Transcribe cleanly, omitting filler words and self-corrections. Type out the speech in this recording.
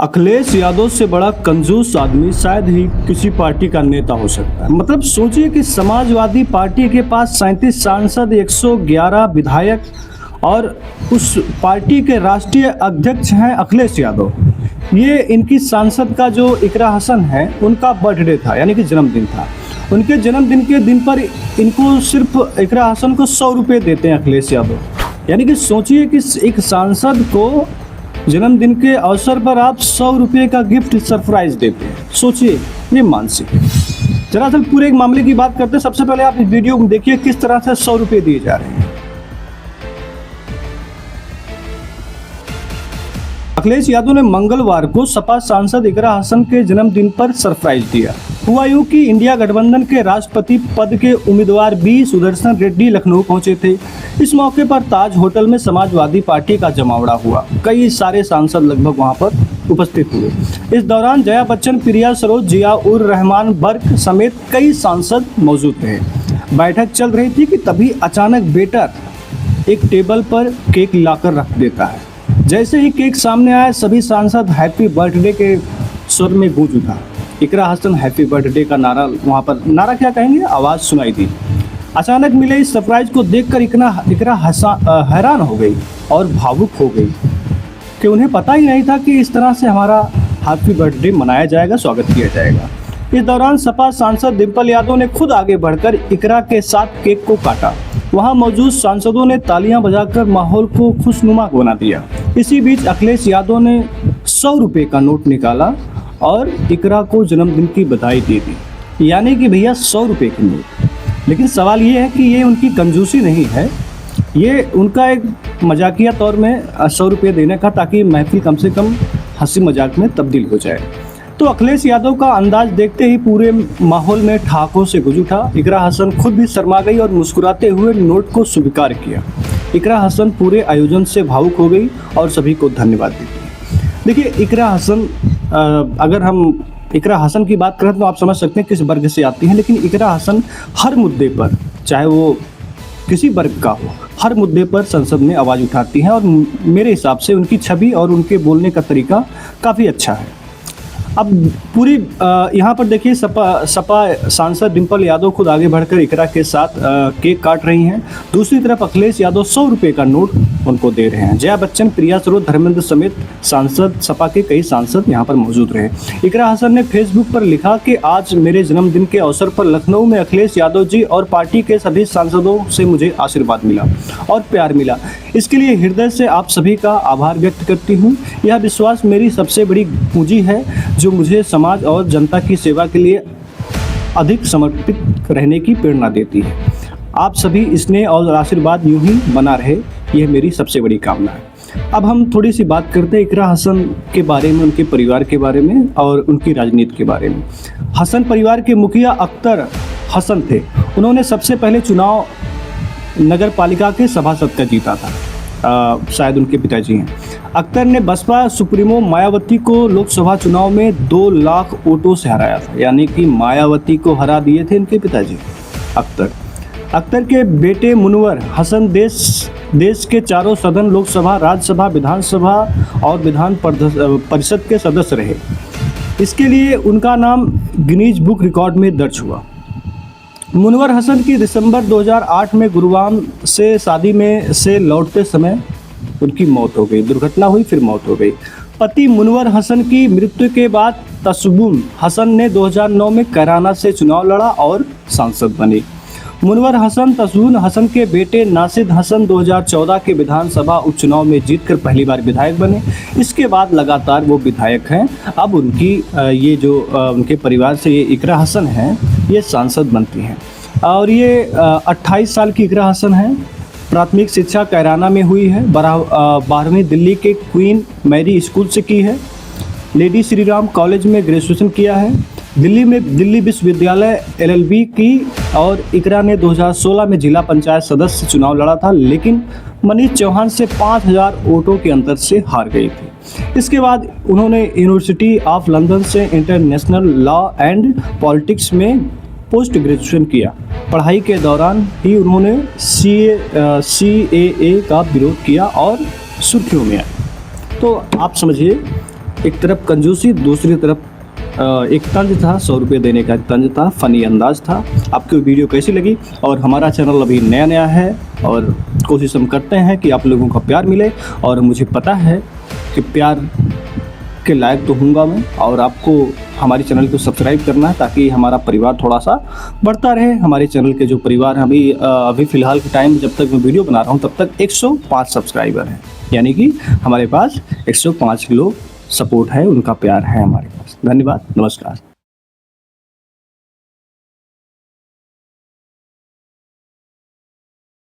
अखिलेश यादव से बड़ा कंजूस आदमी शायद ही किसी पार्टी का नेता हो सकता है। मतलब सोचिए कि समाजवादी पार्टी के पास 37 सांसद, 111 विधायक और उस पार्टी के राष्ट्रीय अध्यक्ष हैं अखिलेश यादव। ये इनकी सांसद का जो इकरा हसन है, उनका बर्थडे था, यानी कि जन्मदिन था। उनके जन्मदिन के दिन पर इनको सिर्फ इकरा हसन को 100 रुपये देते हैं अखिलेश यादव। यानी कि सोचिए कि एक सांसद को जन्मदिन के अवसर पर आप 100 रुपये का गिफ्ट सरप्राइज देते हैं। सोचिए, ये मानसिक। दरअसल पूरे एक मामले की बात करते हैं। सबसे पहले आप इस वीडियो को देखिए किस तरह से 100 रुपये दिए जा रहे हैं। अखिलेश यादव ने मंगलवार को सपा सांसद इकरा हसन के जन्मदिन पर सरप्राइज दिया। हुआ यूं कि इंडिया गठबंधन के राष्ट्रपति पद के उम्मीदवार बी सुदर्शन रेड्डी लखनऊ पहुंचे थे। इस मौके पर ताज होटल में समाजवादी पार्टी का जमावड़ा हुआ। कई सारे सांसद लगभग वहां पर उपस्थित हुए। इस दौरान जया बच्चन, प्रिया सरोज, जिया उर रहमान बर्क समेत कई सांसद मौजूद रहे। बैठक चल रही थी कि तभी अचानक वेटर एक टेबल पर केक लाकर रख देता है। जैसे ही केक सामने आया, सभी सांसद हैप्पी बर्थडे के स्वर में गूंज उठा। इकरा हसन हैप्पी बर्थडे का नारा, वहाँ पर नारा क्या कहेंगे, आवाज़ सुनाई दी। अचानक मिले इस सरप्राइज को देखकर इकरा हैरान हो गई और भावुक हो गई कि उन्हें पता ही नहीं था कि इस तरह से हमारा हैप्पी बर्थडे मनाया जाएगा, स्वागत किया जाएगा। इस दौरान सपा सांसद डिम्पल यादव ने खुद आगे बढ़कर इकरा के साथ केक को काटा। वहां मौजूद सांसदों ने तालियां बजाकर माहौल को खुशनुमा बना दिया। इसी बीच अखिलेश यादव ने 100 रुपये का नोट निकाला और इकरा को जन्मदिन की बधाई दे दी। यानी कि भैया 100 रुपये की नोट। लेकिन सवाल ये है कि ये उनकी कंजूसी नहीं है, ये उनका एक मजाकिया तौर में 100 रुपये देने का, ताकि महफिल कम से कम हंसी मजाक में तब्दील हो जाए। तो अखिलेश यादव का अंदाज देखते ही पूरे माहौल में ठहाकों से गूंज उठा। इकरा हसन खुद भी शर्मा गई और मुस्कुराते हुए नोट को स्वीकार किया। इकरा हसन पूरे आयोजन से भावुक हो गई और सभी को धन्यवाद देती। देखिए, इकरा हसन, अगर हम इकरा हसन की बात करें तो आप समझ सकते हैं किस वर्ग से आती हैं। लेकिन इकरा हसन हर मुद्दे पर, चाहे वो किसी वर्ग का हो, हर मुद्दे पर संसद में आवाज़ उठाती हैं और मेरे हिसाब से उनकी छवि और उनके बोलने का तरीका काफ़ी अच्छा है। अब पूरी यहाँ पर देखिए, सपा सांसद डिम्पल यादव खुद आगे बढ़कर इकरा के साथ केक काट रही हैं। दूसरी तरफ अखिलेश यादव 100 रुपये का नोट उनको दे रहे हैं। जया बच्चन, प्रिया सरोज, धर्मेंद्र समेत सांसद, सपा के कई सांसद यहाँ पर मौजूद रहे। इकरा हसन ने फेसबुक पर लिखा कि आज मेरे जन्मदिन के अवसर पर लखनऊ में अखिलेश यादव जी और पार्टी के सभी सांसदों से मुझे आशीर्वाद मिला और प्यार मिला। इसके लिए हृदय से आप सभी का आभार व्यक्त करती हूँ। यह विश्वास मेरी सबसे बड़ी पूंजी है जो मुझे समाज और जनता की सेवा के लिए अधिक समर्पित रहने की प्रेरणा देती है। आप सभी स्नेह और आशीर्वाद यूं ही बना रहे, यह मेरी सबसे बड़ी कामना है। अब हम थोड़ी सी बात करते हैं इकरा हसन के बारे में, उनके परिवार के बारे में और उनकी राजनीति के बारे में। हसन परिवार के मुखिया अख्तर हसन थे। उन्होंने सबसे पहले चुनाव नगर पालिका के सभासद का जीता था। शायद उनके पिताजी हैं। अख्तर ने बसपा सुप्रीमो मायावती को लोकसभा चुनाव में 2 लाख वोटों से हराया था। यानी कि मायावती को हरा दिए थे इनके पिताजी अख्तर के बेटे मुनवर हसन देश के चारों सदन, लोकसभा, राज्यसभा, विधानसभा और विधान परिषद के सदस्य रहे। इसके लिए उनका नाम गिनीज बुक रिकॉर्ड में दर्ज हुआ। मुनवर हसन की दिसंबर 2008 में गुरुग्राम से शादी में से लौटते समय उनकी मौत हो गई। दुर्घटना हुई, फिर मौत हो गई। पति मुनवर हसन की मृत्यु के बाद तस्बून हसन ने 2009 में कैराना से चुनाव लड़ा और सांसद बने। मुनवर हसन तस्बून हसन के बेटे नासिद हसन 2014 के विधानसभा उपचुनाव में जीतकर पहली बार विधायक बने। इसके बाद लगातार वो विधायक हैं। अब उनकी ये जो उनके परिवार से ये इकरा हसन हैं, ये सांसद बनती हैं और ये 28 साल की इकरा हसन हैं। प्राथमिक शिक्षा कैराना में हुई है। 12वीं दिल्ली के क्वीन मैरी स्कूल से की है। लेडी श्री राम कॉलेज में ग्रेजुएशन किया है। दिल्ली विश्वविद्यालय LLB की। और इकरा ने 2016 में जिला पंचायत सदस्य चुनाव लड़ा था, लेकिन मनीष चौहान से 5000 वोटों के अंतर से हार गई थी। इसके बाद उन्होंने यूनिवर्सिटी ऑफ लंदन से इंटरनेशनल लॉ एंड पॉलिटिक्स में पोस्ट ग्रेजुएशन किया। पढ़ाई के दौरान ही उन्होंने CAA का विरोध किया और सुर्खियों में आए। तो आप समझिए एक तरफ कंजूसी, दूसरी तरफ एक तंज था, 100 रुपये देने का तंज था, फ़नी अंदाज था। आपको वीडियो कैसी लगी? और हमारा चैनल अभी नया नया है और कोशिश हम करते हैं कि आप लोगों का प्यार मिले, और मुझे पता है कि प्यार के लायक तो हूँगा मैं, और आपको हमारे चैनल को सब्सक्राइब करना है ताकि हमारा परिवार थोड़ा सा बढ़ता रहे। हमारे चैनल के जो परिवार हैं अभी फ़िलहाल के टाइम जब तक मैं वीडियो बना रहा हूँ तब तक 105 सब्सक्राइबर हैं, यानी कि हमारे पास 105 लोग सपोर्ट है, उनका प्यार है हमारे पास। धन्यवाद, नमस्कार।